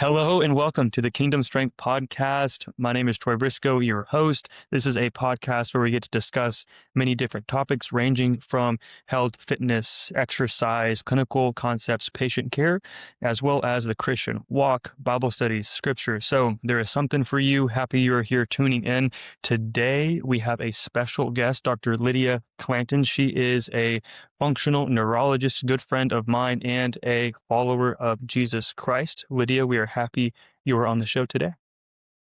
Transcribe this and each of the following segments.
Hello and welcome to the Kingdom Strength Podcast. My name is Troy Briscoe, your host. This is a podcast where we get to discuss many different topics ranging from health, fitness, exercise, clinical concepts, patient care, as well as the Christian walk, Bible studies, scripture. So there is something for you. Happy you're here tuning in. Today we have a special guest, Dr. Lydia Clanton. She is a functional neurologist, good friend of mine, and a follower of Jesus Christ. Lydia, we are happy you are on the show today.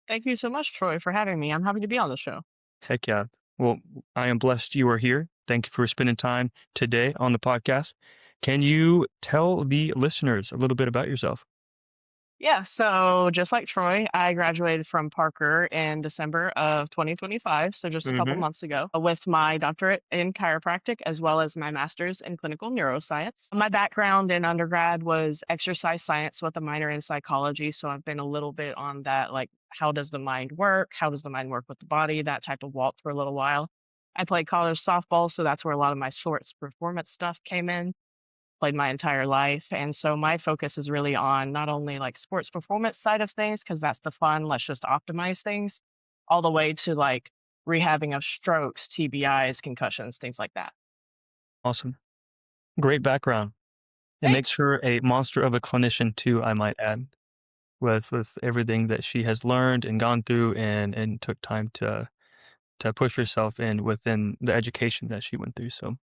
Thank you so much, Troy, for having me. I'm happy to be on the show. Heck yeah. Well, I am blessed you are here. Thank you for spending time today on the podcast. Can you tell the listeners a little bit about yourself? Yeah, so just like Troy, I graduated from Parker in December of 2025, so just a couple Mm-hmm. months ago, with my doctorate in chiropractic as well as my master's in clinical neuroscience. My background in undergrad was exercise science with a minor in psychology, so I've been a little bit on that, like how does the mind work? How does the mind work with the body? That type of walk for a little while. I played college softball, so that's where a lot of my sports performance stuff came in. Played my entire life. And so my focus is really on not only like sports performance side of things, because that's the fun, let's just optimize things, all the way to like rehabbing of strokes, TBIs, concussions, things like that. Awesome. Great background. It Thanks. makes her a monster of a clinician too, I might add, with everything that she has learned and gone through and took time to push herself in within the education that she went through. So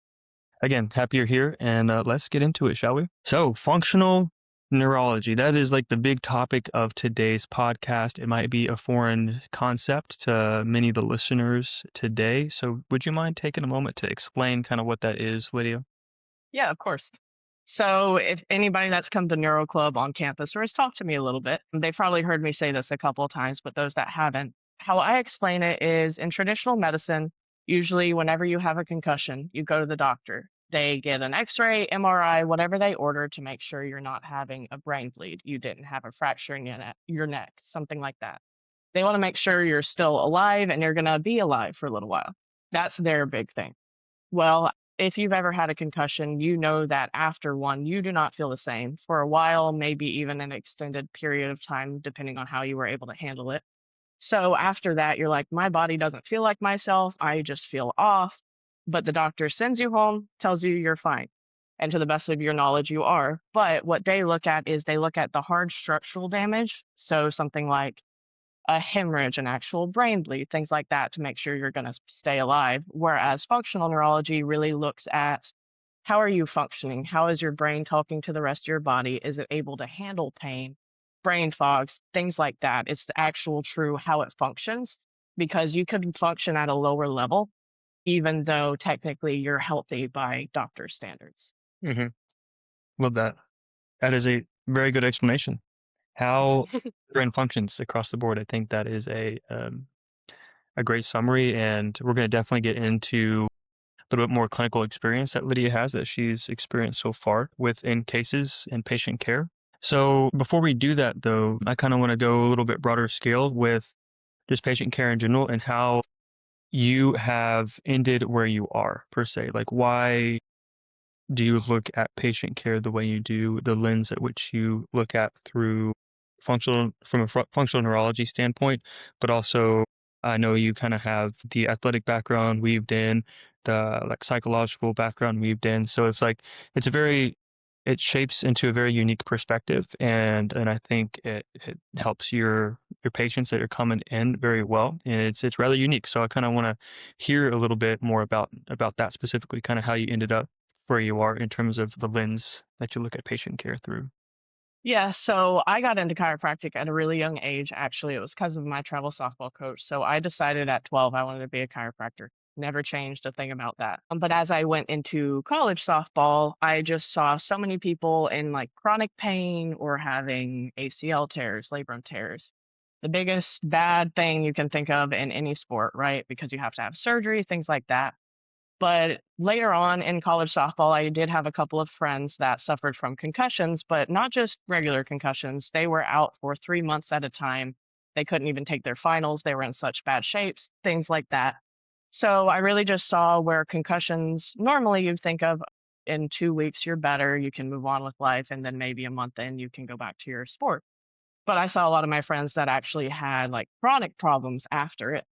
again, happy you're here, and let's get into it, shall we? So functional neurology, that is like the big topic of today's podcast. It might be a foreign concept to many of the listeners today. So would you mind taking a moment to explain kind of what that is, Lydia? Yeah, of course. So if anybody that's come to Neuro Club on campus or has talked to me a little bit, they've probably heard me say this a couple of times, but those that haven't, how I explain it is in traditional medicine, usually whenever you have a concussion, you go to the doctor. They get an x-ray, MRI, whatever they order to make sure you're not having a brain bleed. You didn't have a fracture in your neck, something like that. They want to make sure you're still alive and you're going to be alive for a little while. That's their big thing. Well, if you've ever had a concussion, you know that after one, you do not feel the same for a while, maybe even an extended period of time, depending on how you were able to handle it. So after that, you're like, my body doesn't feel like myself. I just feel off. But the doctor sends you home, tells you you're fine. And to the best of your knowledge, you are. But what they look at is they look at the hard structural damage. So something like a hemorrhage, an actual brain bleed, things like that to make sure you're going to stay alive. Whereas functional neurology really looks at how are you functioning? How is your brain talking to the rest of your body? Is it able to handle pain, brain fogs, things like that? It's the actual true how it functions because you could function at a lower level, even though technically you're healthy by doctor standards. Mm-hmm. Love that. That is a very good explanation. How brain functions across the board. I think that is a great summary, and we're going to definitely get into a little bit more clinical experience that Lydia has that she's experienced so far within cases and patient care. So before we do that, though, I kind of want to go a little bit broader scale with just patient care in general and how you have ended where you are per se. Like, why do you look at patient care the way you do, the lens at which you look at through from a functional neurology standpoint, but also I know you kind of have the athletic background weaved in, the like psychological background weaved in. So it's like it shapes into a very unique perspective, and I think it helps your patients that are coming in very well, and it's rather unique. So I kind of want to hear a little bit more about that specifically, kind of how you ended up where you are in terms of the lens that you look at patient care through. Yeah, so I got into chiropractic at a really young age. Actually, it was because of my travel softball coach. So I decided at 12 I wanted to be a chiropractor. Never changed a thing about that. But as I went into college softball, I just saw so many people in like chronic pain or having ACL tears, labrum tears. The biggest bad thing you can think of in any sport, right? Because you have to have surgery, things like that. But later on in college softball, I did have a couple of friends that suffered from concussions, but not just regular concussions. They were out for 3 months at a time. They couldn't even take their finals. They were in such bad shapes, things like that. So I really just saw where concussions normally you think of in 2 weeks, you're better, you can move on with life, and then maybe a month in, you can go back to your sport. but I saw a lot of my friends that actually had like chronic problems after it.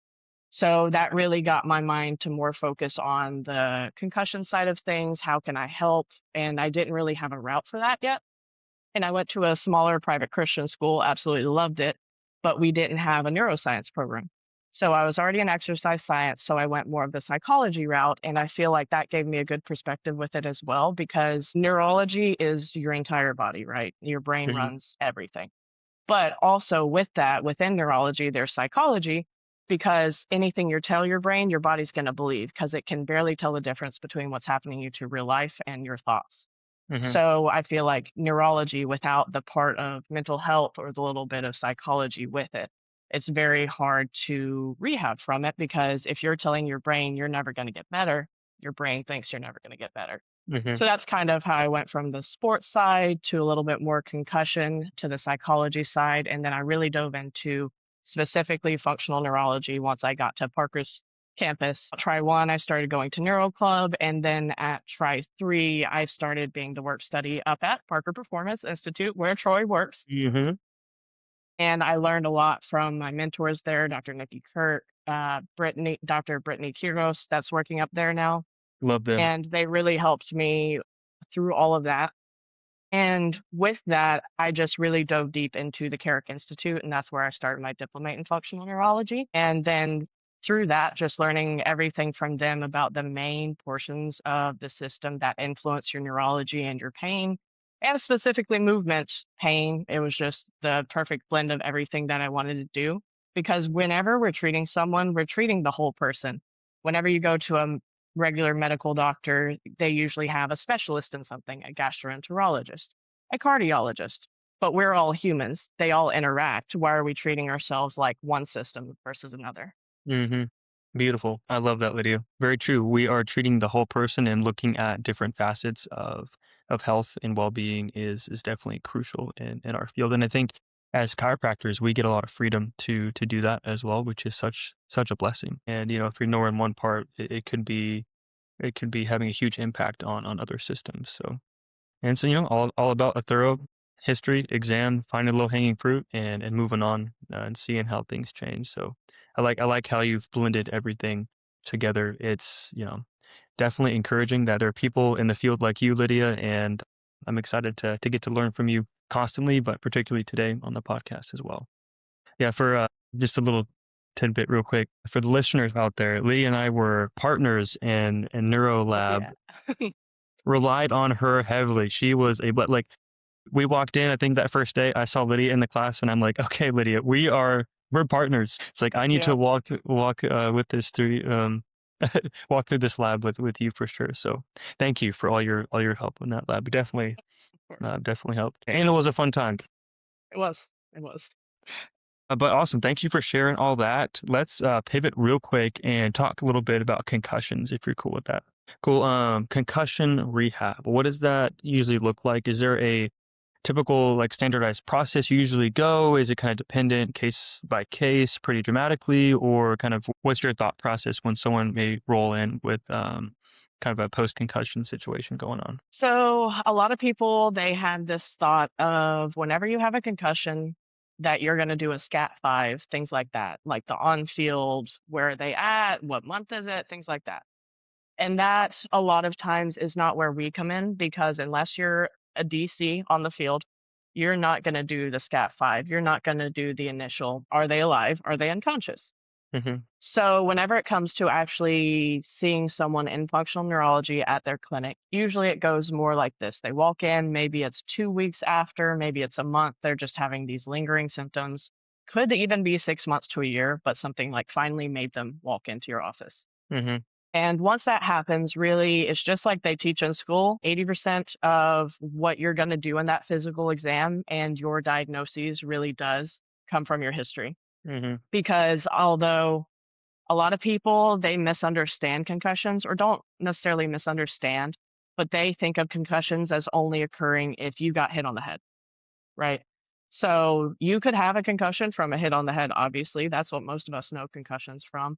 So that really got my mind to more focus on the concussion side of things. How can I help? And I didn't really have a route for that yet. And I went to a smaller private Christian school, absolutely loved it, but we didn't have a neuroscience program. So I was already in exercise science, so I went more of the psychology route. And I feel like that gave me a good perspective with it as well, because neurology is your entire body, right? Your brain Mhm. runs everything. But also with that, within neurology, there's psychology, because anything you tell your brain, your body's going to believe, because it can barely tell the difference between what's happening to you to real life and your thoughts. Mhm. So I feel like neurology, without the part of mental health or the little bit of psychology with it, it's very hard to rehab from it, because if you're telling your brain you're never going to get better, your brain thinks you're never going to get better. Mhm. So that's kind of how I went from the sports side to a little bit more concussion to the psychology side. And then I really dove into specifically functional neurology once I got to Parker's campus. Try one, I started going to Neuro Club. And then at Try three, I started being the work study up at Parker Performance Institute, where Troy works. Mhm. And I learned a lot from my mentors there, Dr. Nikki Kirk, Dr. Brittany Kiros, that's working up there now. Love them. And they really helped me through all of that. And with that, I just really dove deep into the Carrick Institute, and that's where I started my diplomate in functional neurology. And then through that, just learning everything from them about the main portions of the system that influence your neurology and your pain, and specifically movement pain. It was just the perfect blend of everything that I wanted to do. Because whenever we're treating someone, we're treating the whole person. Whenever you go to a regular medical doctor, they usually have a specialist in something, a gastroenterologist, a cardiologist, but we're all humans. They all interact. Why are we treating ourselves like one system versus another? Mhm. Beautiful. I love that, Lydia. Very true. We are treating the whole person and looking at different facets of health and well-being is definitely crucial in our field. And I think as chiropractors, we get a lot of freedom to do that as well, which is such a blessing. And if you're nowhere in one part, it could be having a huge impact on other systems. So all about a thorough history exam, finding low hanging fruit, and moving on and seeing how things change. So I like how you've blended everything together. It's definitely encouraging that there are people in the field like you, Lydia, and I'm excited to get to learn from you constantly, but particularly today on the podcast as well. Yeah, for just a little tidbit, real quick, for the listeners out there, Lydia and I were partners in Neuro Oh, Lab. yeah. Relied on her heavily. She was a but like we walked in, I think that first day I saw Lydia in the class and I'm like, okay, Lydia, we're partners. It's like I need to Yeah, walk with this through walk through this lab with you for sure. So thank you for all your help in that lab. It definitely of course. definitely helped. And it was a fun time. It was. It was. But awesome. Thank you for sharing all that. Let's pivot real quick and talk a little bit about concussions, if you're cool with that. Cool. Concussion rehab. What does that usually look like? Is there a typical like standardized process you usually go? Is it kind of dependent case by case pretty dramatically, or kind of what's your thought process when someone may roll in with kind of a post concussion situation going on? So a lot of people, they have this thought of whenever you have a concussion, that you're going to do a scat 5, things like that, like the on field, where are they at, what month is it, things like that. And that a lot of times is not where we come in, because unless you're a DC on the field, you're not going to do the scat 5. You're not going to do the initial, are they alive? Are they unconscious? Mm-hmm. So whenever it comes to actually seeing someone in functional neurology at their clinic, usually it goes more like this. They walk in, maybe it's 2 weeks after, maybe it's a month. They're just having these lingering symptoms. Could even be 6 months to a year, but something like finally made them walk into your office. Mm-hmm. And once that happens, really, it's just like they teach in school. 80% of what you're going to do in that physical exam and your diagnoses really does come from your history. Mm-hmm. Because although a lot of people, they misunderstand concussions, or don't necessarily misunderstand, but they think of concussions as only occurring if you got hit on the head, right? So you could have a concussion from a hit on the head, obviously. That's what most of us know concussions from.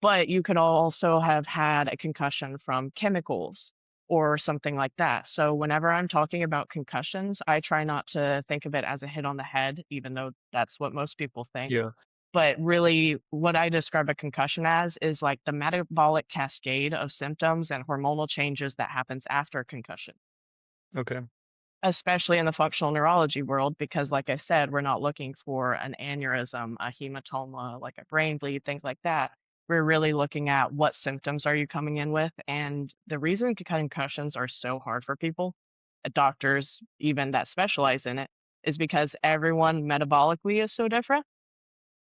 But you could also have had a concussion from chemicals. or something like that. So whenever I'm talking about concussions, I try not to think of it as a hit on the head, even though that's what most people think. Yeah. But really, what I describe a concussion as is like the metabolic cascade of symptoms and hormonal changes that happens after concussion, Okay. especially in the functional neurology world, because like I said, we're not looking for an aneurysm, a hematoma, like a brain bleed, things like that. We're really looking at what symptoms are you coming in with. And the reason concussions are so hard for people, doctors even that specialize in it, is because everyone metabolically is so different.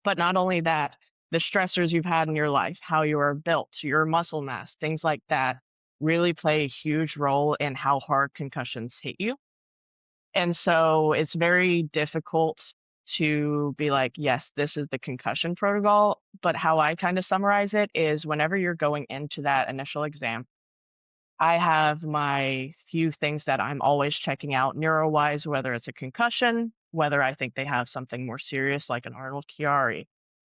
But not only that, the stressors you've had in your life, how you are built, your muscle mass, things like that really play a huge role in how hard concussions hit you. And so it's very difficult to be like, yes, this is the concussion protocol. But how I kind of summarize it is whenever you're going into that initial exam, I have my few things that I'm always checking out neuro-wise, whether it's a concussion, whether I think they have something more serious like an Arnold Chiari,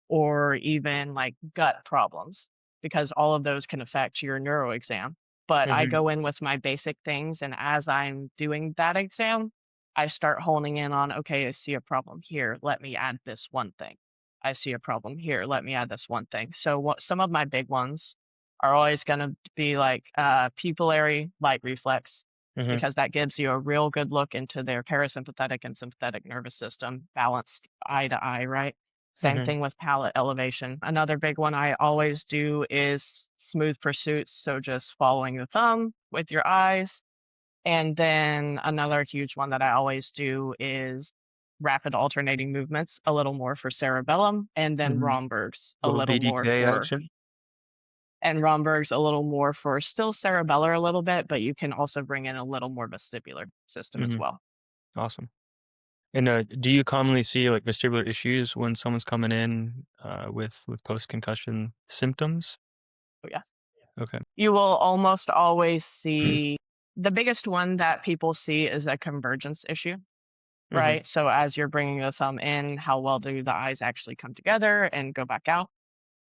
or even like gut problems, because all of those can affect your neuro exam. But I Mhm. go in with my basic things, and as I'm doing that exam, I start honing in on, okay, I see a problem here. Let me add this one thing. I see a problem here. Let me add this one thing. So what some of my big ones are always going to be like pupillary light reflex, Mhm. because that gives you a real good look into their parasympathetic and sympathetic nervous system balanced eye to eye, right? Same Mhm. thing with palate elevation. Another big one I always do is smooth pursuits. So just following the thumb with your eyes. And then another huge one that I always do is rapid alternating movements, a little more for cerebellum, and then Mhm. Romberg's a Little little more BDK for action. still cerebellar a little bit, but you can also bring in a little more vestibular system as Mhm. well. Awesome. And, do you commonly see, like, vestibular issues when someone's coming in, with post-concussion symptoms? So yeah, Okay. you will almost always see the biggest one that people see is a convergence issue, Mhm. right? So as you're bringing the thumb in, how well do the eyes actually come together and go back out?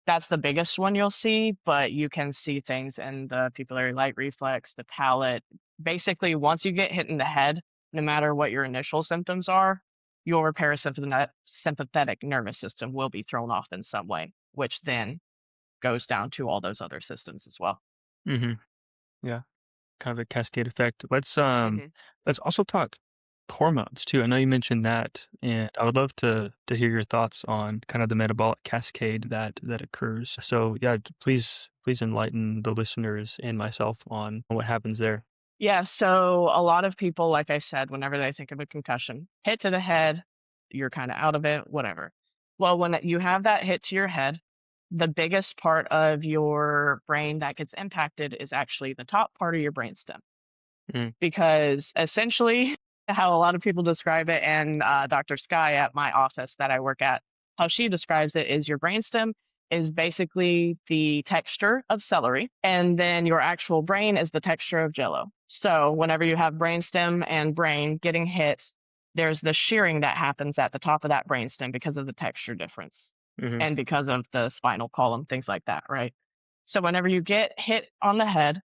That's the biggest one you'll see, but you can see things in the pupillary light reflex, the palate. Basically, once you get hit in the head, no matter what your initial symptoms are, your sympathetic nervous system will be thrown off in some way, which then goes down to all those other systems as well. Mhm. Yeah. Kind of a cascade effect. hmm Let's also talk hormones too. I know you mentioned that, and I would love to hear your thoughts on kind of the metabolic cascade that occurs. So yeah, please enlighten the listeners and myself on what happens there. Yeah, so a lot of people, like I said, whenever they think of a concussion, hit to the head, you're kind of out of it, whatever. Well, when you have that hit to your head, the biggest part of your brain that gets impacted is actually the top part of your brainstem. Mm, Because essentially, how a lot of people describe it, and Dr. Sky at my office that I work at, how she describes it is your brainstem is basically the texture of celery, and then your actual brain is the texture of jello. So whenever you have brainstem and brain getting hit, there's the shearing that happens at the top of that brainstem because of the texture difference mhm, and because of the spinal column, things like that, right? So whenever you get hit on the head,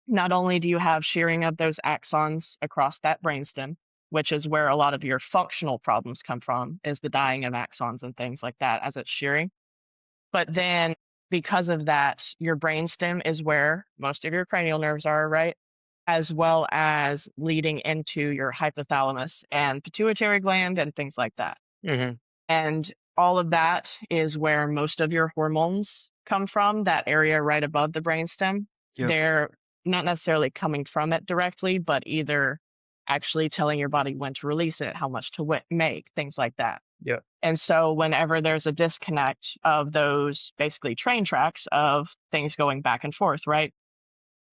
not only do you have shearing of those axons across that brainstem, which is where a lot of your functional problems come from, is the dying of axons and things like that as it's shearing. But then because of that, your brainstem is where most of your cranial nerves are, right? As well as leading into your hypothalamus and pituitary gland and things like that. mhm. And all of that is where most of your hormones come from, that area right above the brainstem. Yep, They're not necessarily coming from it directly, but either actually telling your body when to release it, how much to make, things like that. yep. And so, whenever there's a disconnect of those basically train tracks of things going back and forth, right?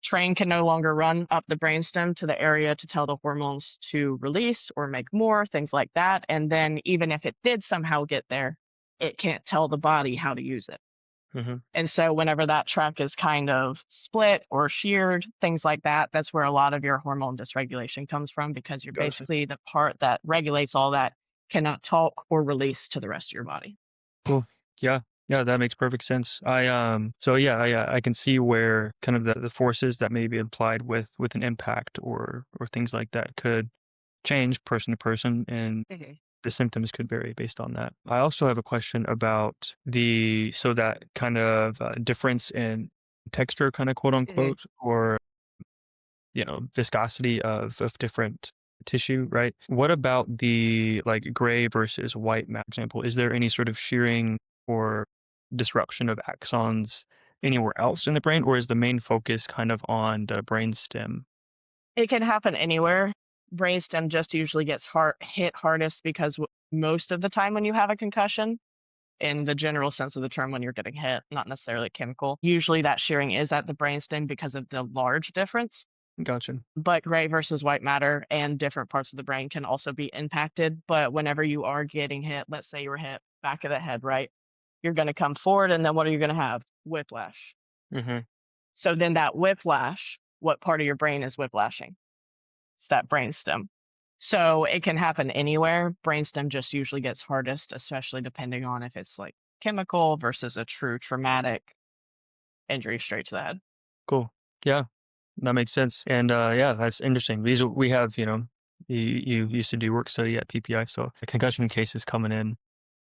Train can no longer run up the brainstem to the area to tell the hormones to release or make more, things like that. And then, even if it did somehow get there, it can't tell the body how to use it. Mhm. And so, whenever that track is kind of split or sheared, things like that, that's where a lot of your hormone dysregulation comes from, because you're Gotcha. basically the part that regulates all that cannot talk or release to the rest of your body. Cool. Yeah. Yeah, that makes perfect sense. So yeah, I can see where kind of the forces that may be applied with an impact or things like that could change person to person, and Mhm. the symptoms could vary based on that. I also have a question about that kind of difference in texture, kind of quote Mhm. unquote, or viscosity of different tissue, right? What about the like gray versus white matter example? Is there any sort of shearing or disruption of axons anywhere else in the brain, or is the main focus kind of on the brainstem? It can happen anywhere. Brainstem just usually gets hit hardest because most of the time when you have a concussion, in the general sense of the term, when you're getting hit, not necessarily chemical, usually that shearing is at the brainstem because of the large difference. Gotcha. But gray versus white matter and different parts of the brain can also be impacted. But whenever you are getting hit, let's say you were hit back of the head, right? You're going to come forward, and then what are you going to have? Whiplash. Hmm. So then that whiplash, what part of your brain is whiplashing? It's that brainstem. So it can happen anywhere. Brainstem just usually gets hardest, especially depending on if it's like chemical versus a true traumatic injury straight to the head. Cool. Yeah, that makes sense. And yeah, that's interesting. We have, you used to do work study at PPI, so the concussion cases coming in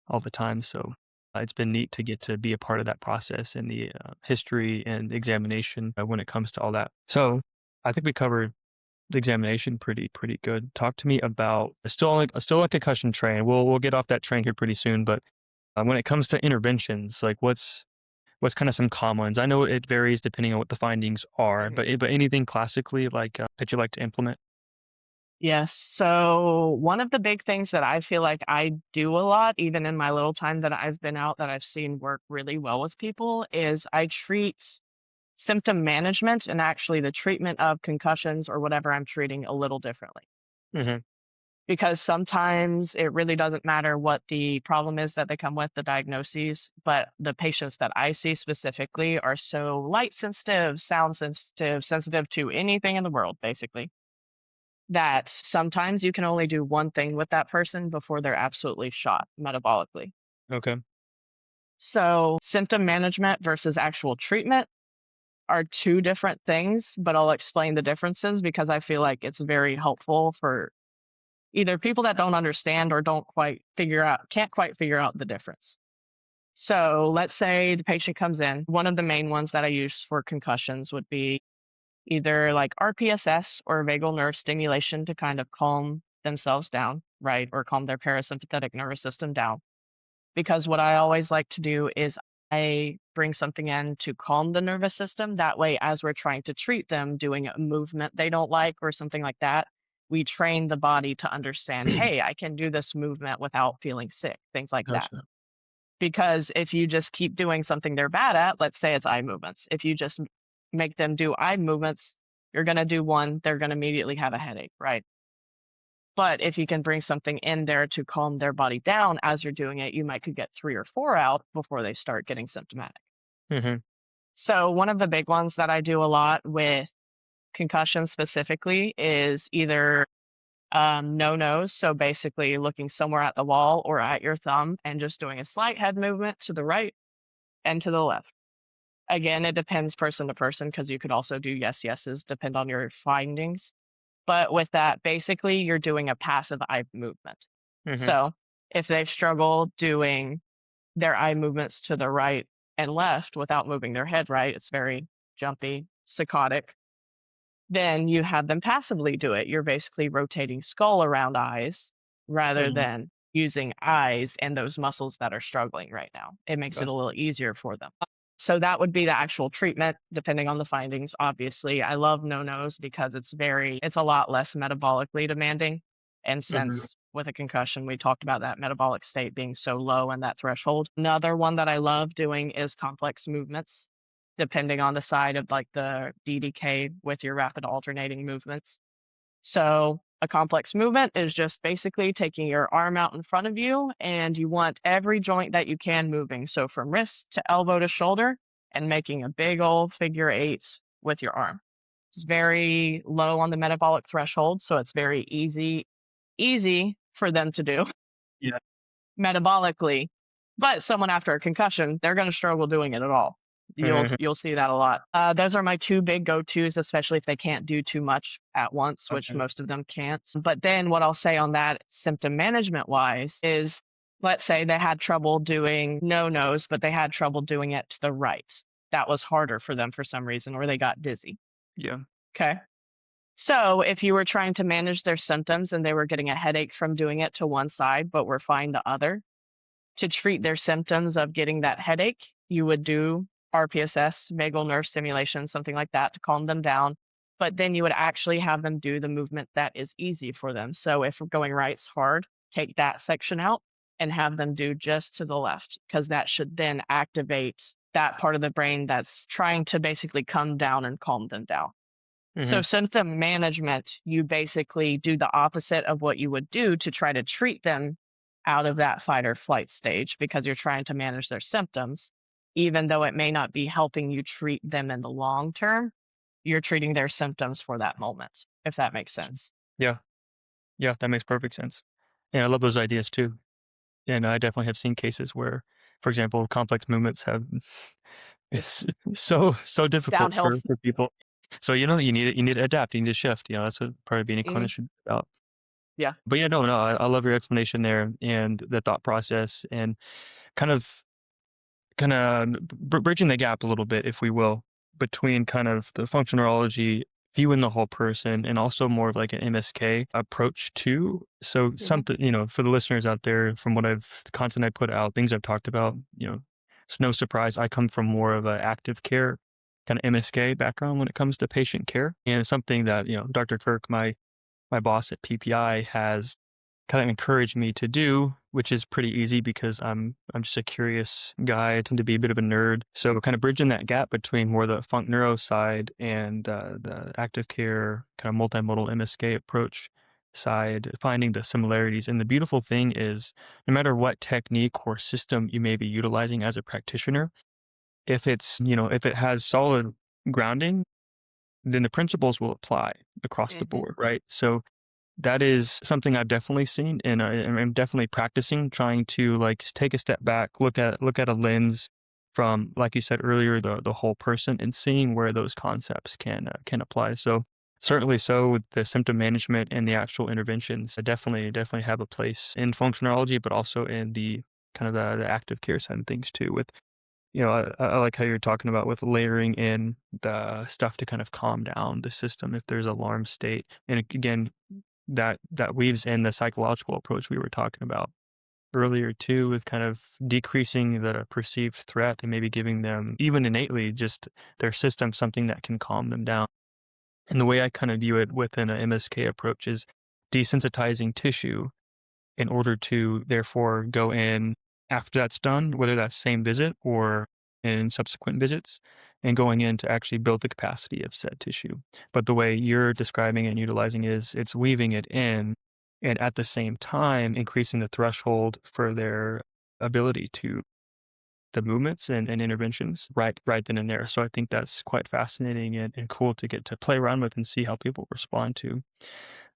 all the time. So it's been neat to get to be a part of that process and the history and examination when it comes to all that. So I think we covered the examination pretty good. Talk to me about still like concussion train. We'll get off that train here pretty soon, but when it comes to interventions, like what's kind of some common ones? I know it varies depending on what the findings are, Mhm. but anything classically like that you like to implement? Yes. So one of the big things that I feel like I do a lot, even in my little time that I've been out, that I've seen work really well with people, is I treat symptom management and actually the treatment of concussions or whatever I'm treating a little differently. Hmm. Because sometimes it really doesn't matter what the problem is that they come with, the diagnoses, but the patients that I see specifically are so light sensitive, sound sensitive, sensitive to anything in the world, basically, that sometimes you can only do one thing with that person before they're absolutely shot metabolically. Okay. So, symptom management versus actual treatment are two different things, but I'll explain the differences because I feel like it's very helpful for either people that don't understand or can't quite figure out the difference. So let's say the patient comes in. One of the main ones that I use for concussions would be either like RPSS or vagal nerve stimulation to kind of calm themselves down, right? Or calm their parasympathetic nervous system down. Because what I always like to do is I bring something in to calm the nervous system. That way, as we're trying to treat them, doing a movement they don't like or something like that, we train the body to understand, hey, I can do this movement without feeling sick, things like that. Gotcha. Because if you just keep doing something they're bad at, let's say it's eye movements, if you just make them do eye movements, you're going to do one, they're going to immediately have a headache, right? But if you can bring something in there to calm their body down as you're doing it, you might could get 3 or 4 out before they start getting symptomatic. Hmm. So one of the big ones that I do a lot with concussion specifically is either no-nos. So basically looking somewhere at the wall or at your thumb and just doing a slight head movement to the right and to the left. Again, it depends person to person because you could also do yes, yeses, depend on your findings. But with that, basically, you're doing a passive eye movement. Hmm. So if they struggle doing their eye movements to the right and left without moving their head right, it's very jumpy, saccadic, then you have them passively do it. You're basically rotating skull around eyes rather Hmm. than using eyes and those muscles that are struggling right now. It makes it a Gotcha. little easier for them. So that would be the actual treatment, depending on the findings. Obviously, I love no-nos because it's a lot less metabolically demanding. And Hmm. since with a concussion, we talked about that metabolic state being so low and that threshold. Another one that I love doing is complex movements, depending on the side of like the DDK with your rapid alternating movements. So a complex movement is just basically taking your arm out in front of you and you want every joint that you can moving. So from wrist to elbow to shoulder and making a big old figure eight with your arm. It's very low on the metabolic threshold, so it's very easy for them to do Yeah. metabolically. But someone after a concussion, they're going to struggle doing it at all. Mhm. You'll see that a lot. Those are my two big go-tos, especially if they can't do too much at once, which Okay. most of them can't. But then what I'll say on that symptom management wise is, let's say they had trouble doing no-nos, but they had trouble doing it to the right. That was harder for them for some reason, or they got dizzy. Yeah. Okay. So if you were trying to manage their symptoms and they were getting a headache from doing it to one side, but were fine the other, to treat their symptoms of getting that headache, you would do RPSS, vagal nerve stimulation, something like that to calm them down. But then you would actually have them do the movement that is easy for them. So if going right's hard, take that section out and have them do just to the left, because that should then activate that part of the brain that's trying to basically come down and calm them down. So Mhm. symptom management, you basically do the opposite of what you would do to try to treat them out of that fight or flight stage because you're trying to manage their symptoms. Even though it may not be helping you treat them in the long term, you're treating their symptoms for that moment, if that makes sense. Yeah. Yeah, that makes perfect sense. And I love those ideas too. And I definitely have seen cases where, for example, complex movements have it's so difficult Downhill. for people. So, you need to adapt, you need to shift, that's what part of being a Mhm. clinician is about. Yeah. But yeah, no, I love your explanation there and the thought process and kind of kinda bridging the gap a little bit, if we will, between kind of the functional neurology, viewing the whole person, and also more of like an MSK approach too. So Hmm. something, for the listeners out there, from the content I put out, things I've talked about, it's no surprise I come from more of a active care kind of MSK background when it comes to patient care. And something that, Dr. Kirk, my boss at PPI, has kind of encouraged me to do, which is pretty easy because I'm just a curious guy. I tend to be a bit of a nerd. So kind of bridging that gap between more the funk neuro side and the active care kind of multimodal MSK approach side, finding the similarities. And the beautiful thing is, no matter what technique or system you may be utilizing as a practitioner, if it has solid grounding, then the principles will apply across the Hmm. board, right? So that is something I've definitely seen, and I'm definitely practicing, trying to like take a step back, look at a lens from, like you said earlier, the whole person, and seeing where those concepts can apply. So certainly, so with the symptom management and the actual interventions, I definitely have a place in functionality, but also in the kind of the active care side of things too. With I like how you're talking about with layering in the stuff to kind of calm down the system if there's alarm state, and again, that weaves in the psychological approach we were talking about earlier too, with kind of decreasing the perceived threat and maybe giving them, even innately, just their system something that can calm them down. And the way I kind of view it within a MSK approach is desensitizing tissue in order to therefore go in after that's done, whether that's same visit or in subsequent visits, and going in to actually build the capacity of said tissue. But the way you're describing and utilizing is it's weaving it in and at the same time increasing the threshold for their ability to the movements and interventions right then and there. So I think that's quite fascinating and cool to get to play around with and see how people respond to.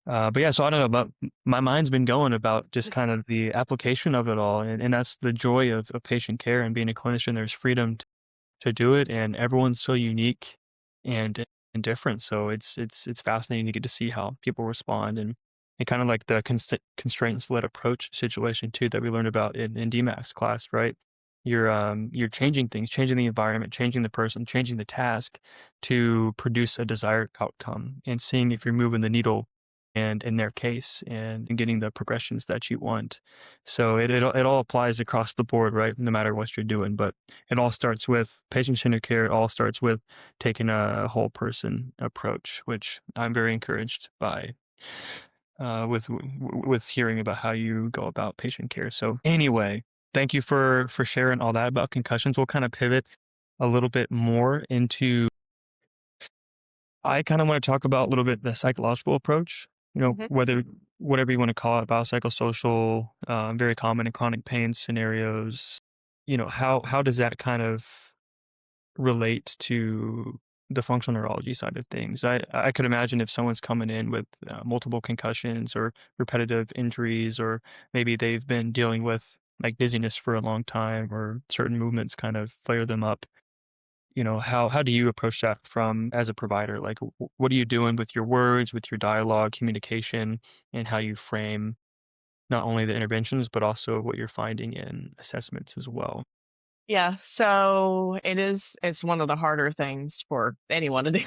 But yeah, so I don't know, but my mind's been going about just kind of the application of it all, and that's the joy of patient care and being a clinician. There's freedom to do it, and everyone's so unique and different. So it's fascinating to get to see how people respond and kind of like the constraints led approach situation too that we learned about in DMAX class, right? You're changing things, changing the environment, changing the person, changing the task to produce a desired outcome, and seeing if you're moving the needle and in their case and getting the progressions that you want. So it all applies across the board, right? No matter what you're doing, but it all starts with patient-centered care. It all starts with taking a whole person approach, which I'm very encouraged by with hearing about how you go about patient care. So anyway, thank you for sharing all that about concussions. We'll kind of pivot a little bit more into I kind of want to talk about a little bit the psychological approach, Hmm. whatever you want to call it, biopsychosocial, very common in chronic pain scenarios. How does that kind of relate to the functional neurology side of things? I could imagine if someone's coming in with multiple concussions or repetitive injuries, or maybe they've been dealing with like dizziness for a long time or certain movements kind of flare them up. How do you approach that from as a provider? Like, what are you doing with your words, with your dialogue, communication, and how you frame not only the interventions, but also what you're finding in assessments as well? Yeah, so it's one of the harder things for anyone to deal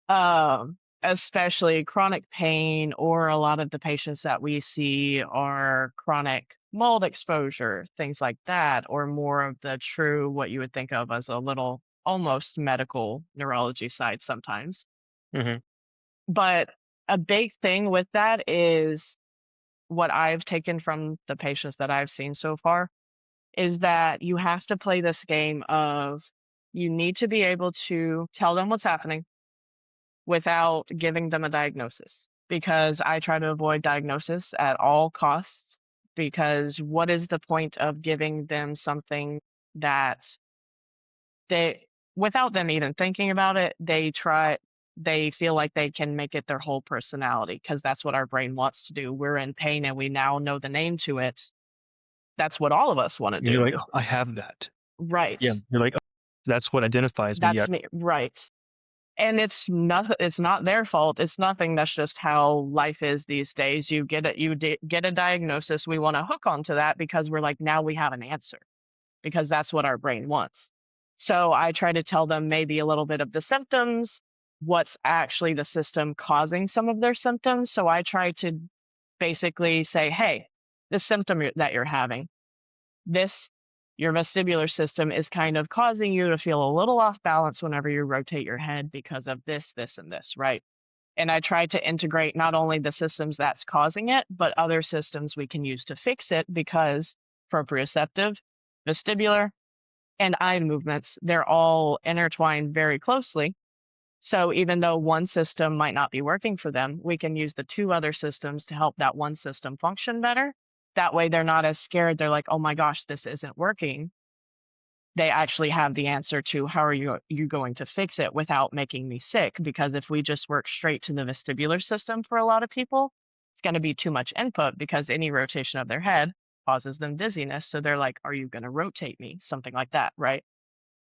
with. Especially chronic pain, or a lot of the patients that we see are chronic mold exposure, things like that, or more of the true what you would think of as a little almost medical neurology side sometimes. Hmm. But a big thing with that is what I've taken from the patients that I've seen so far is that you have to play this game of you need to be able to tell them what's happening without giving them a diagnosis, because I try to avoid diagnosis at all costs, because what is the point of giving them something that they, without them even thinking about it, they feel like they can make it their whole personality, because that's what our brain wants to do. We're in pain and we now know the name to it. That's what all of us want to And you're do. like, oh, I have that. Right. Yeah. You're like, oh, that's what identifies me. Yeah. That's me. Right. And it's not their fault, it's nothing, that's just how life is these days. Get a diagnosis, we wanna hook onto that because we're like, now we have an answer, because that's what our brain wants. So I try to tell them maybe a little bit of the symptoms, what's actually the system causing some of their symptoms. So I try to basically say, "Hey, this symptom that you're having, this your vestibular system is kind of causing you to feel a little off balance whenever you rotate your head because of this, this, and this, right?" And I try to integrate not only the systems that's causing it, but other systems we can use to fix it, because proprioceptive, vestibular, and eye movements, they're all intertwined very closely. So even though one system might not be working for them, we can use the two other systems to help that one system function better. That way they're not as scared. They're like, oh my gosh, this isn't working. They actually have the answer to how are you going to fix it without making me sick? Because if we just work straight to the vestibular system for a lot of people, it's going to be too much input, because any rotation of their head causes them dizziness. So they're like, are you going to rotate me? Something like that, right?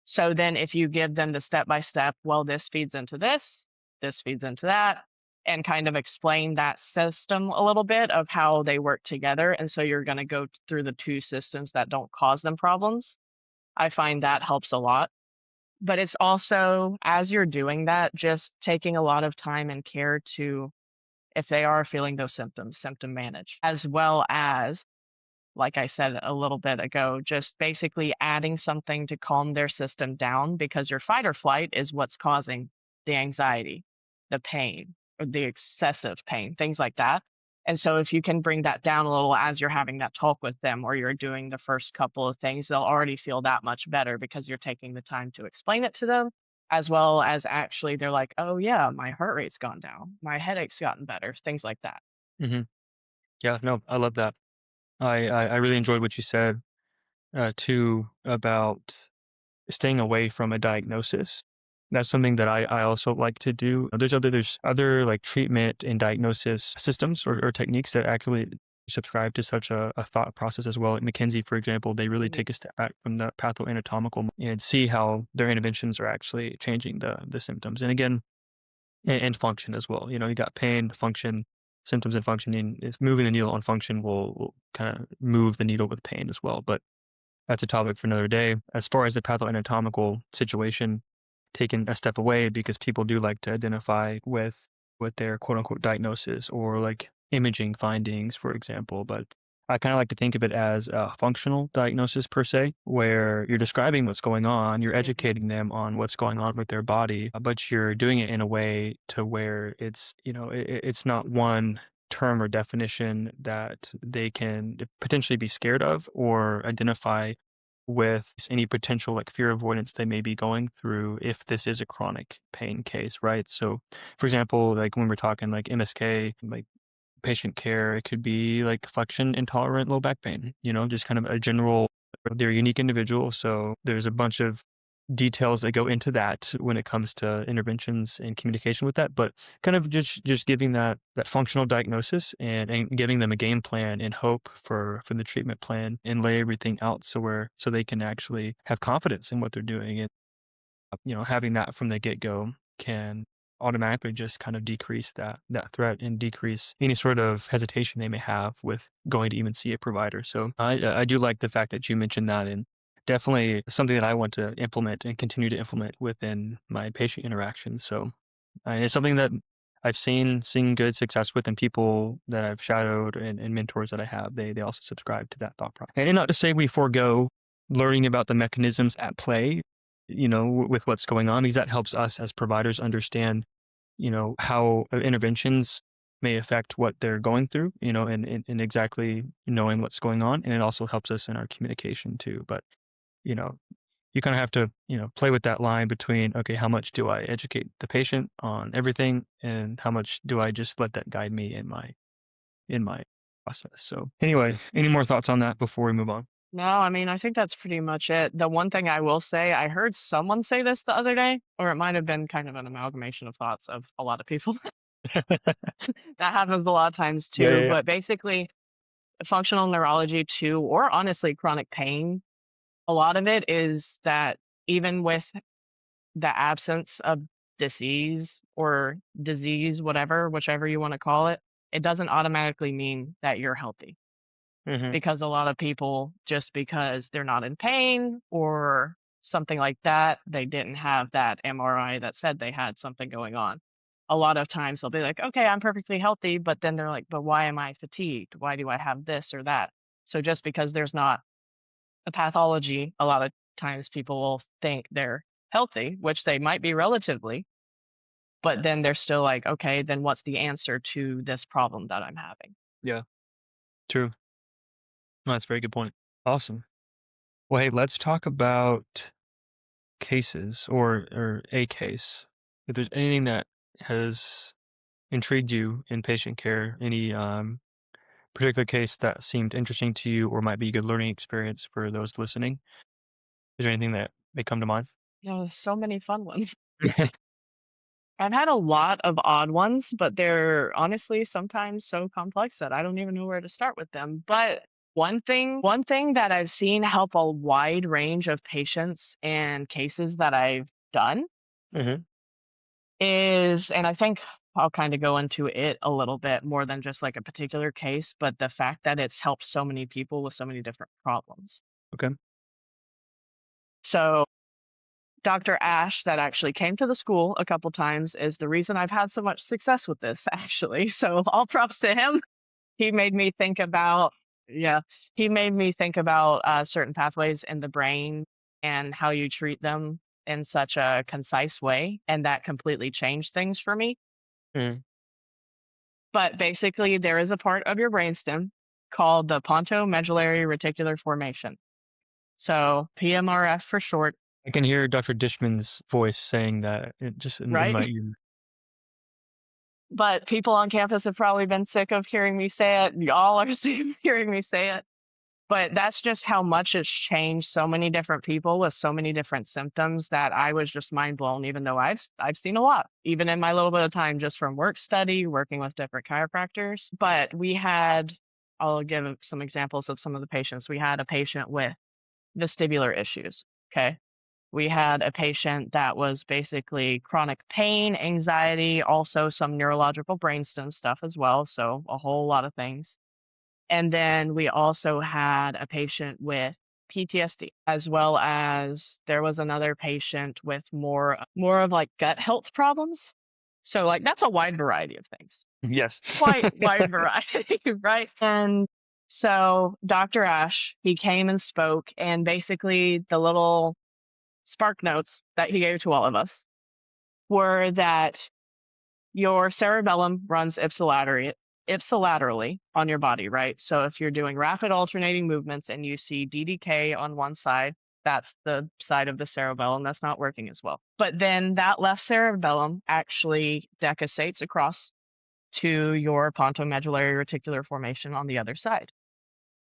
So then if you give them the step by step, well, this feeds into that, and kind of explain that system a little bit of how they work together. And so you're going to go through the two systems that don't cause them problems. I find that helps a lot. But it's also, as you're doing that, just taking a lot of time and care to, if they are feeling those symptoms, symptom manage, as well as, like I said a little bit ago, just basically adding something to calm their system down, because your fight or flight is what's causing the anxiety, the pain, or the excessive pain, things like that. And so if you can bring that down a little as you're having that talk with them, or you're doing the first couple of things, they'll already feel that much better because you're taking the time to explain it to them, as well as actually they're like, oh yeah, my heart rate's gone down, my headache's gotten better, things like that. Hmm. Yeah. No, I love that. I really enjoyed what you said too about staying away from a diagnosis. That's something that I also like to do. There's other like treatment and diagnosis systems or techniques that actually subscribe to such a thought process as well. Like McKinsey, for example, they really Mhm. take a step back from the pathoanatomical and see how their interventions are actually changing the symptoms. And again, and function as well. You got pain, function, symptoms, and functioning. If moving the needle on function will kind of move the needle with pain as well. But that's a topic for another day. As far as the pathoanatomical situation, taking a step away because people do like to identify with their quote unquote diagnosis or like imaging findings, for example. But I kind of like to think of it as a functional diagnosis per se, where you're describing what's going on, you're Mhm. educating them on what's going on with their body, but you're doing it in a way to where it's not one term or definition that they can potentially be scared of or identify with any potential like fear avoidance they may be going through if this is a chronic pain case, right? So, for example, like when we're talking like MSK, like patient care, it could be like flexion intolerant low back pain, just kind of a general, they're a unique individual. So there's a bunch of details that go into that when it comes to interventions and communication with that, but kind of just giving that functional diagnosis and giving them a game plan and hope for the treatment plan and lay everything out so they can actually have confidence in what they're doing. And having that from the get-go can automatically just kind of decrease that threat and decrease any sort of hesitation they may have with going to even see a provider. So I do like the fact that you mentioned that, and definitely something that I want to implement and continue to implement within my patient interactions. So it's something that I've seen good success with, and people that I've shadowed and mentors that I have, they also subscribe to that thought process. And not to say we forego learning about the mechanisms at play, with what's going on, because that helps us as providers understand, how interventions may affect what they're going through, and exactly knowing what's going on. And it also helps us in our communication too. But, you know, you kind of have to, play with that line between, okay, how much do I educate the patient on everything and how much do I just let that guide me in my process. So anyway, any more thoughts on that before we move on? No, I mean, I think that's pretty much it. The one thing I will say, I heard someone say this the other day, or it might have been kind of an amalgamation of thoughts of a lot of people. That happens a lot of times Yeah, yeah, too. yeah. But basically, functional neurology too, or honestly, chronic pain, a lot of it is that even with the absence of disease, whatever, whichever you want to call it, it doesn't automatically mean that you're healthy. Hmm. Because a lot of people, just because they're not in pain or something like that, they didn't have that MRI that said they had something going on. A lot of times they'll be like, okay, I'm perfectly healthy, but then they're like, but why am I fatigued? Why do I have this or that? So just because there's not a pathology, a lot of times people will think they're healthy, which they might be relatively, but then they're still like, okay, then what's the answer to this problem that I'm having? Yeah, true. No, that's a very good point. Awesome. Well, hey, let's talk about cases or a case. If there's anything that has intrigued you in patient care, any particular case that seemed interesting to you or might be a good learning experience for those listening, is there anything that may come to mind? Oh, so many fun ones. I've had a lot of odd ones, but they're honestly sometimes so complex that I don't even know where to start with them. But one thing that I've seen help a wide range of patients and cases that I've done Hmm. is, and I think I'll kind of go into it a little bit more than just like a particular case, but the fact that it's helped so many people with so many different problems. Okay. So Dr. Ash, that actually came to the school a couple times, is the reason I've had so much success with this, actually. So all props to him. He made me think about, yeah, he made me think about certain pathways in the brain and how you treat them in such a concise way. And that completely changed things for me. Mm. But basically, there is a part of your brainstem called the pontomedullary reticular formation. So PMRF for short, I can hear Dr. Dishman's voice saying that just in right? my ear. But people on campus have probably been sick of hearing me say it. Y'all are sick of hearing me say it. But that's just how much it's changed so many different people with so many different symptoms that I was just mind blown, even though I've seen a lot, even in my little bit of time just from work study, working with different chiropractors. But I'll give some examples of some of the patients. We had a patient with vestibular issues. Okay. We had a patient that was basically chronic pain, anxiety, also some neurological brainstem stuff as well. So a whole lot of things. And then we also had a patient with PTSD, as well as there was another patient with more of like gut health problems. So like that's a wide variety of things. Yes. Quite wide variety, right? And so Dr. Ash, he came and spoke, and basically the little spark notes that he gave to all of us were that your cerebellum runs ipsilaterally on your body, right? So if you're doing rapid alternating movements and you see DDK on one side, that's the side of the cerebellum that's not working as well. But then that left cerebellum actually decussates across to your pontomedullary reticular formation on the other side.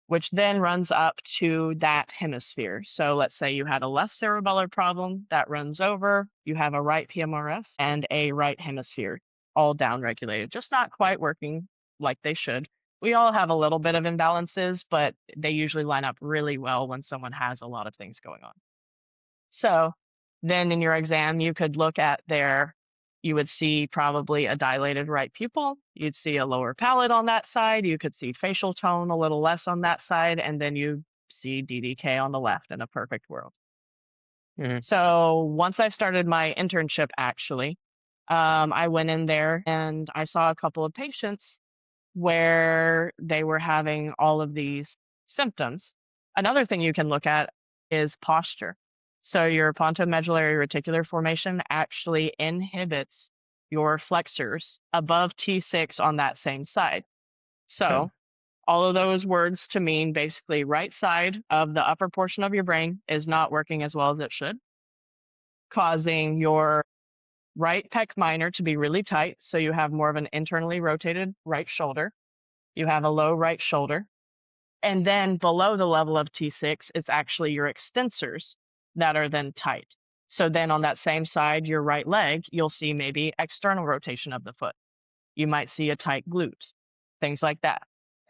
which then runs up to that hemisphere. So let's say you had a left cerebellar problem that runs over, you have a right PMRF and a right hemisphere, all downregulated, just not quite working like they should. We all have a little bit of imbalances, but they usually line up really well when someone has a lot of things going on. So then in your exam, you could look at you would see probably a dilated right pupil. You'd see a lower palate on that side. You could see facial tone a little less on that side. And then you see DDK on the left in a perfect world. Mhm. So once I started my internship, actually, I went in there and I saw a couple of patients where they were having all of these symptoms. Another thing you can look at is posture. So your pontomedullary reticular formation actually inhibits your flexors above T6 on that same side. Okay. So all of those words to mean basically right side of the upper portion of your brain is not working as well as it should, causing your right pec minor to be really tight. So you have more of an internally rotated right shoulder. You have a low right shoulder. And then below the level of T6, it's actually your extensors that are then tight. So then on that same side, your right leg, you'll see maybe external rotation of the foot. You might see a tight glute, things like that.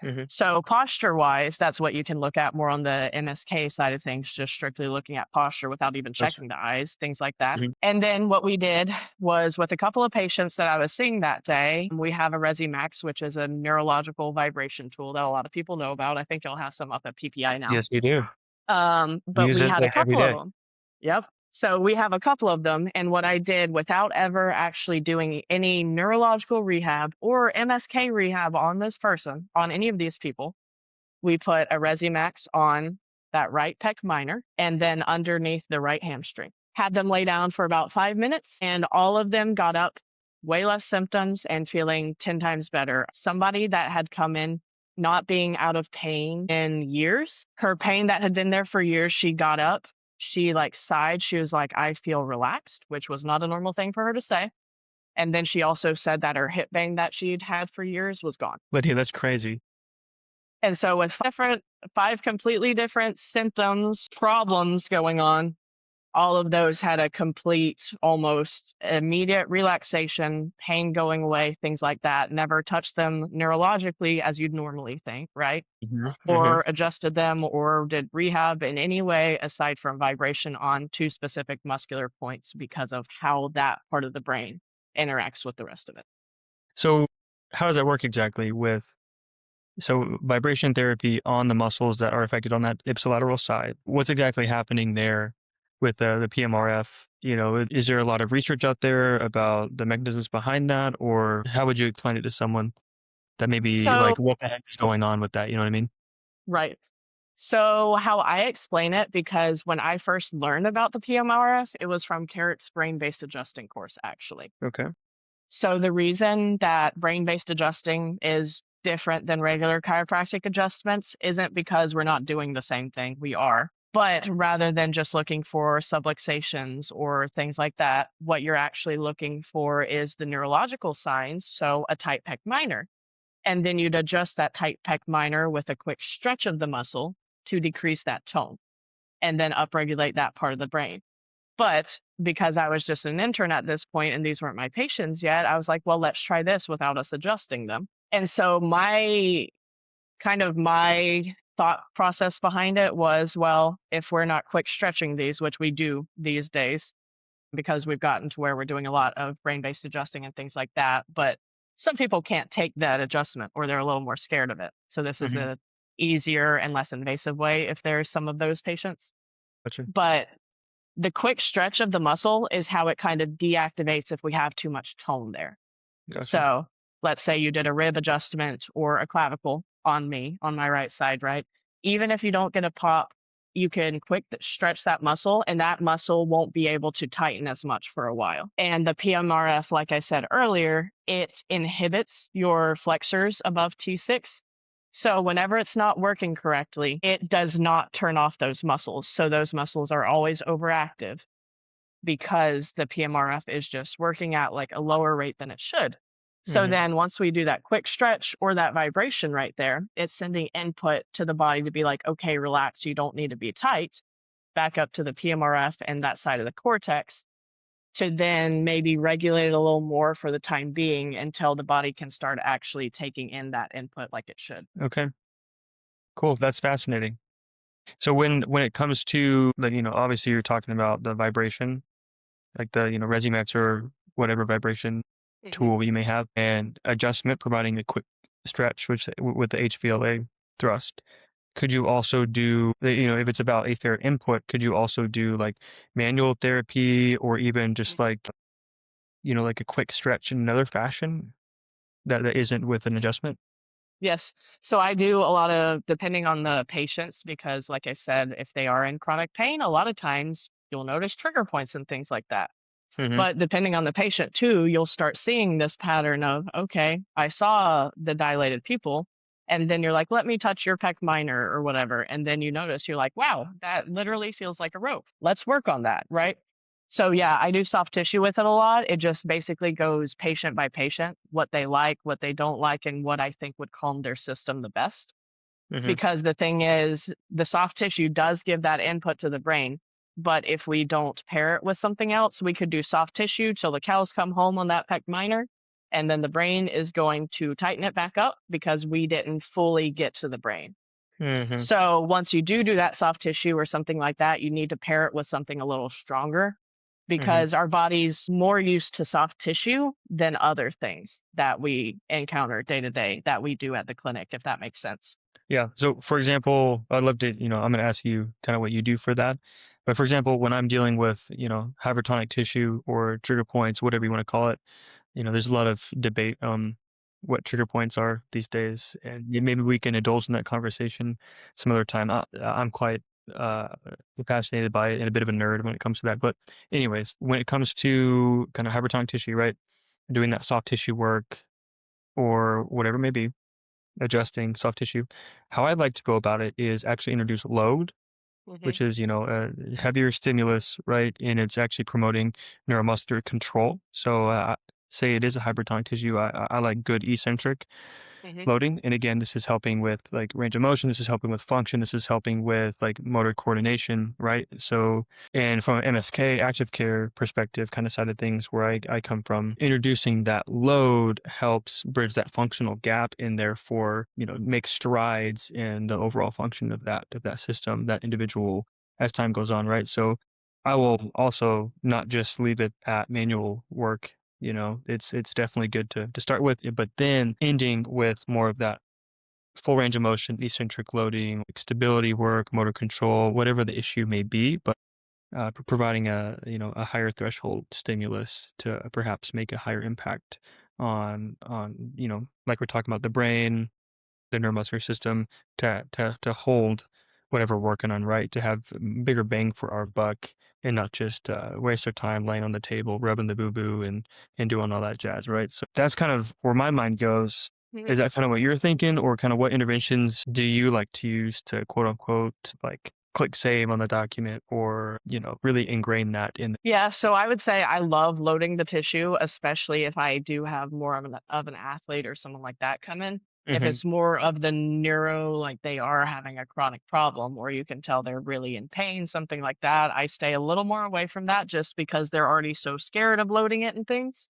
Mhm. So posture-wise, that's what you can look at more on the MSK side of things, just strictly looking at posture without even Gotcha. checking the eyes, things like that. Mhm. And then what we did was with a couple of patients that I was seeing that day, we have a ResiMax, which is a neurological vibration tool that a lot of people know about. I think you'll have some up at PPI now. Yes, we do. But Use we it, had a like, every couple of day. them. Yep. So we have a couple of them. And what I did without ever actually doing any neurological rehab or MSK rehab on this person, on any of these people, we put a ResiMax on that right pec minor and then underneath the right hamstring. Had them lay down for about 5 minutes, and all of them got up, way less symptoms and feeling 10 times better. Somebody that had come in not being out of pain in years, her pain that had been there for years, she got up, she like sighed, she was like, I feel relaxed, which was not a normal thing for her to say. And then she also said that her hip pain that she'd had for years was gone. Lydia, that's crazy. And so with five completely different symptoms, problems going on, all of those had a complete, almost immediate relaxation, pain going away, things like that. Never touched them neurologically as you'd normally think, right? Mhm. Mhm. Or adjusted them or did rehab in any way aside from vibration on two specific muscular points because of how that part of the brain interacts with the rest of it. So, how does that work exactly so vibration therapy on the muscles that are affected on that ipsilateral side? What's exactly happening there with the PMRF? Is there a lot of research out there about the mechanisms behind that, or how would you explain it to someone that maybe So, like, what the heck is going on with that? You know what I mean? right. So how I explain it, because when I first learned about the PMRF, it was from Carrick's brain-based adjusting course, actually. Okay. So the reason that brain-based adjusting is different than regular chiropractic adjustments isn't because we're not doing the same thing. We are. But rather than just looking for subluxations or things like that, what you're actually looking for is the neurological signs. So a tight pec minor. And then you'd adjust that tight pec minor with a quick stretch of the muscle to decrease that tone and then upregulate that part of the brain. But because I was just an intern at this point and these weren't my patients yet, I was like, well, let's try this without us adjusting them. And so my thought process behind it was, well, if we're not quick stretching these, which we do these days, because we've gotten to where we're doing a lot of brain-based adjusting and things like that, but some people can't take that adjustment or they're a little more scared of it. So this is Hmm. a easier and less invasive way if there's some of those patients. Gotcha. But the quick stretch of the muscle is how it kind of deactivates if we have too much tone there. Gotcha. So let's say you did a rib adjustment or a clavicle on me, on my right side, right? Even if you don't get a pop, you can stretch that muscle and that muscle won't be able to tighten as much for a while. And the PMRF, like I said earlier, it inhibits your flexors above T6. So whenever it's not working correctly, it does not turn off those muscles. So those muscles are always overactive because the PMRF is just working at like a lower rate than it should. So Mhm. then once we do that quick stretch or that vibration right there, it's sending input to the body to be like, okay, relax, you don't need to be tight, back up to the PMRF and that side of the cortex to then maybe regulate it a little more for the time being until the body can start actually taking in that input like it should. Okay. Cool. That's fascinating. So when it comes to the, obviously you're talking about the vibration, like the, Resimax or whatever vibration Mhm. tool you may have, and adjustment, providing a quick stretch, which with the HVLA thrust. Could you also do, if it's about a fair input, could you also do like manual therapy or even just Mhm. like, like a quick stretch in another fashion that isn't with an adjustment? Yes. So I do a lot of depending on the patients because like I said, if they are in chronic pain, a lot of times you'll notice trigger points and things like that. Hmm. But depending on the patient too, you'll start seeing this pattern of, okay, I saw the dilated pupil. And then you're like, let me touch your pec minor or whatever. And then you notice you're like, wow, that literally feels like a rope. Let's work on that. Right. So yeah, I do soft tissue with it a lot. It just basically goes patient by patient, what they like, what they don't like, and what I think would calm their system the best. Hmm. Because the thing is, the soft tissue does give that input to the brain. But if we don't pair it with something else, we could do soft tissue till the cows come home on that pec minor. And then the brain is going to tighten it back up because we didn't fully get to the brain. Hmm. So once you do that soft tissue or something like that, you need to pair it with something a little stronger Hmm. because our body's more used to soft tissue than other things that we encounter day to day that we do at the clinic, if that makes sense. Yeah. So, for example, I'd love to, I'm going to ask you kind of what you do for that. But for example, when I'm dealing with, hypertonic tissue or trigger points, whatever you want to call it, there's a lot of debate on what trigger points are these days. And maybe we can indulge in that conversation some other time. I'm quite uh, fascinated by it and a bit of a nerd when it comes to that. But, anyways, when it comes to kind of hypertonic tissue, right? Doing that soft tissue work or whatever it may be, adjusting soft tissue. How I'd like to go about it is actually introduce load, Hmm. which is, a heavier stimulus, right? And it's actually promoting neuromuscular control. So, say it is a hypertonic tissue, I like good eccentric Hmm. loading. And again, this is helping with like range of motion. This is helping with function. This is helping with like motor coordination, right? So, and from an MSK active care perspective, kind of side of things where I come from, introducing that load helps bridge that functional gap and therefore, make strides in the overall function of that system, that individual as time goes on, right? So, I will also not just leave it at manual work. It's definitely good to start with, but then ending with more of that full range of motion, eccentric loading, like stability work, motor control, whatever the issue may be, but providing a higher threshold stimulus to perhaps make a higher impact on like we're talking about the brain, the neuromuscular system to hold whatever we're working on, right, to have bigger bang for our buck and not just waste our time laying on the table rubbing the boo-boo and doing all that jazz, right? So that's kind of where my mind goes. Is Hmm. that kind of what you're thinking, or kind of what interventions do you like to use to quote unquote like click save on the document, or really ingrain that in? Yeah, so I would say I love loading the tissue, especially if I do have more of an athlete or someone like that come in. If Hmm. it's more of the neuro, like they are having a chronic problem, or you can tell they're really in pain, something like that, I stay a little more away from that just because they're already so scared of loading it and things.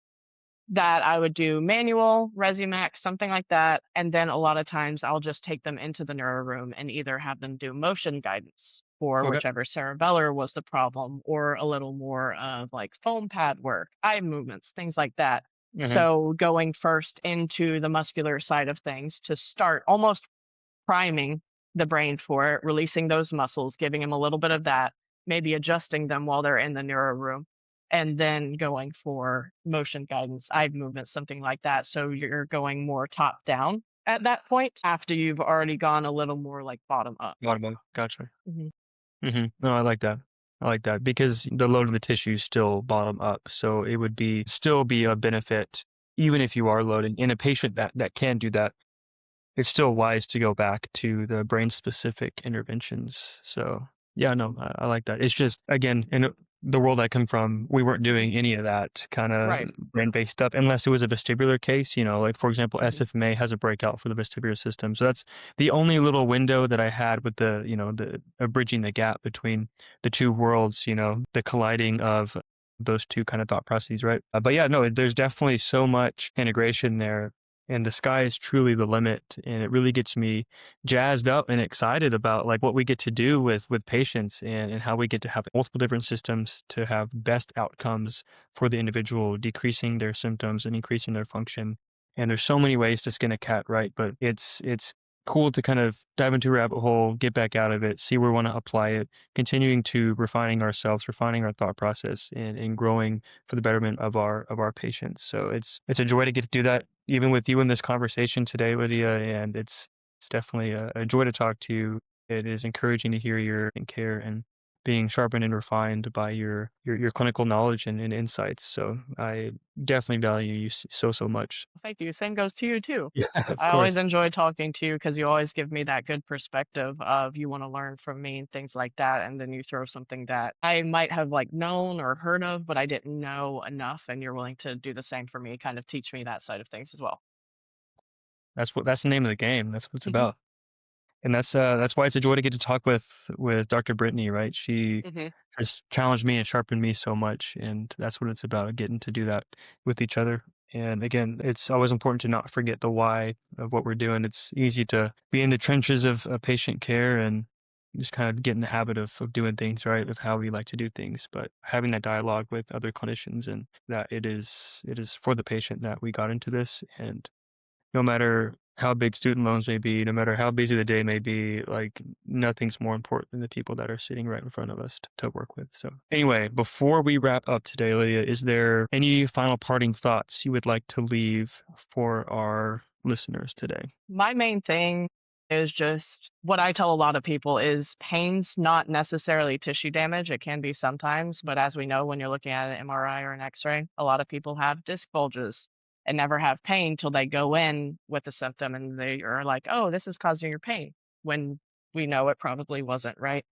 That I would do manual, Resimax, something like that, and then a lot of times I'll just take them into the neuro room and either have them do motion guidance for Okay. whichever cerebellar was the problem, or a little more of like foam pad work, eye movements, things like that. Hmm. So going first into the muscular side of things to start almost priming the brain for it, releasing those muscles, giving them a little bit of that, maybe adjusting them while they're in the neuro room, and then going for motion guidance, eye movement, something like that. So you're going more top down at that point after you've already gone a little more like bottom up. Gotcha. Mhm. No, I like that. I like that because the load of the tissue is still bottom up. So it would be still be a benefit even if you are loading in a patient that can do that. It's still wise to go back to the brain specific interventions. So yeah, no, I like that. It's just again, and the world I come from, we weren't doing any of that kind of Right. brain-based stuff unless it was a vestibular case, like, for example, Mhm. SFMA has a breakout for the vestibular system. So that's the only little window that I had with the bridging the gap between the two worlds, the colliding of those two kind of thought processes, right? But yeah, no, there's definitely so much integration there, and the sky is truly the limit, and it really gets me jazzed up and excited about like what we get to do with patients, and how we get to have multiple different systems to have best outcomes for the individual, decreasing their symptoms and increasing their function. And there's so many ways to skin a cat, right? But it's cool to kind of dive into a rabbit hole, get back out of it, see where we want to apply it, continuing to refining ourselves, refining our thought process, and growing for the betterment of our patients. So it's a joy to get to do that, even with you in this conversation today, Lydia. And it's definitely a joy to talk to you. It is encouraging to hear your care and being sharpened and refined by your clinical knowledge and insights. So I definitely value you so much. Thank you. Same goes to you too. Yeah, of I always course. enjoy talking to you because you always give me that good perspective of you want to learn from me and things like that. And then you throw something that I might have like known or heard of, but I didn't know enough. And you're willing to do the same for me, kind of teach me that side of things as well. That's the name of the game. That's what it's Hmm. about. And that's why it's a joy to get to talk with Dr. Brittany, right? She Hmm. has challenged me and sharpened me so much, and that's what it's about, getting to do that with each other. And again, it's always important to not forget the why of what we're doing. It's easy to be in the trenches of patient care and just kind of get in the habit of doing things right, of how we like to do things. But having that dialogue with other clinicians, and that it is for the patient that we got into this. And no matter how big student loans may be, no matter how busy the day may be, like nothing's more important than the people that are sitting right in front of us to work with. So, anyway, before we wrap up today, Lydia, is there any final parting thoughts you would like to leave for our listeners today? My main thing is just what I tell a lot of people is pain's not necessarily tissue damage. It can be sometimes, but as we know, when you're looking at an MRI or an X-ray, a lot of people have disc bulges and never have pain till they go in with a symptom and they are like, "Oh, this is causing your pain," when we know it probably wasn't, right?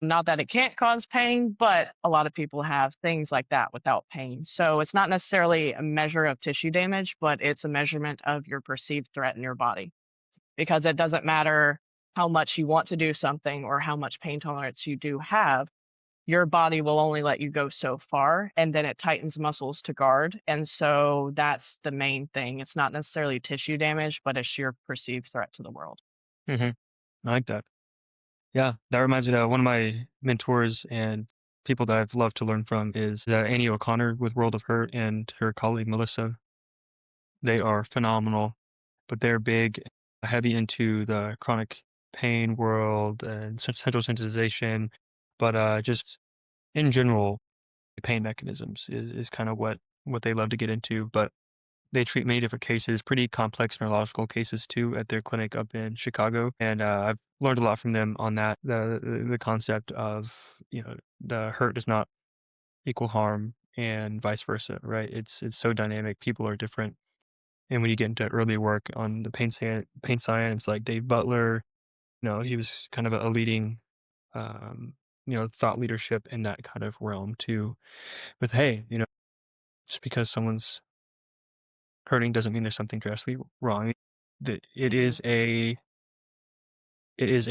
Not that it can't cause pain, but a lot of people have things like that without pain. So it's not necessarily a measure of tissue damage, but it's a measurement of your perceived threat in your body, because it doesn't matter how much you want to do something or how much pain tolerance you do have, your body will only let you go so far, and then it tightens muscles to guard. And so that's the main thing. It's not necessarily tissue damage, but a sheer perceived threat to the world. Hmm. I like that. Yeah, that reminds me of one of my mentors and people that I've loved to learn from is Annie O'Connor with World of Hurt, and her colleague Melissa. They are phenomenal, but they're big, heavy into the chronic pain world and central sensitization, but just in general, pain mechanisms is kind of what they love to get into. But they treat many different cases, pretty complex neurological cases too, at their clinic up in Chicago. And I've learned a lot from them on that. The concept of the hurt does not equal harm, and vice versa, right? It's so dynamic. People are different. And when you get into early work on the pain science, like Dave Butler, he was kind of a leading, um, thought leadership in that kind of realm too. With hey, just because someone's hurting doesn't mean there's something drastically wrong. That Hmm. it is a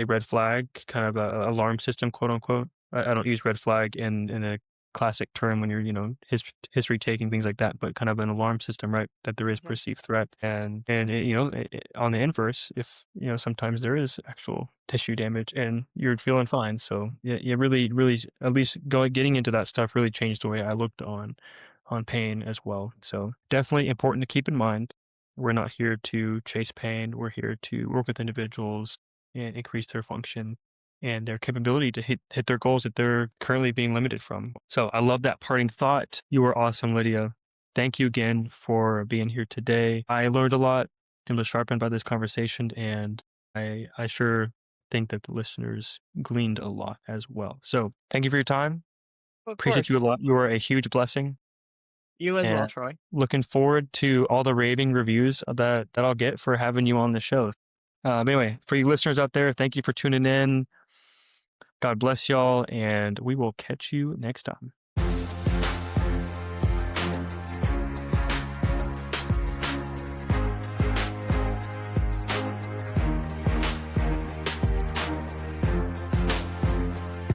red flag, kind of a alarm system, quote unquote. I don't use red flag in a classic term when you're, history taking things like that, but kind of an alarm system, right? That there is Hmm. perceived threat, and on the inverse, if sometimes there is actual tissue damage and you're feeling fine. So yeah, you really at least getting into that stuff really changed the way I looked on pain as well. So definitely important to keep in mind. We're not here to chase pain. We're here to work with individuals and increase their function and their capability to hit their goals that they're currently being limited from. So I love that parting thought. You were awesome, Lydia. Thank you again for being here today. I learned a lot and was sharpened by this conversation, and I sure think that the listeners gleaned a lot as well. So thank you for your time. Of Appreciate you a course. lot. You are a huge blessing, You as well, and Troy. looking forward to all the raving reviews that I'll get for having you on the show. But anyway, for you listeners out there, thank you for tuning in. God bless y'all, and we will catch you next time.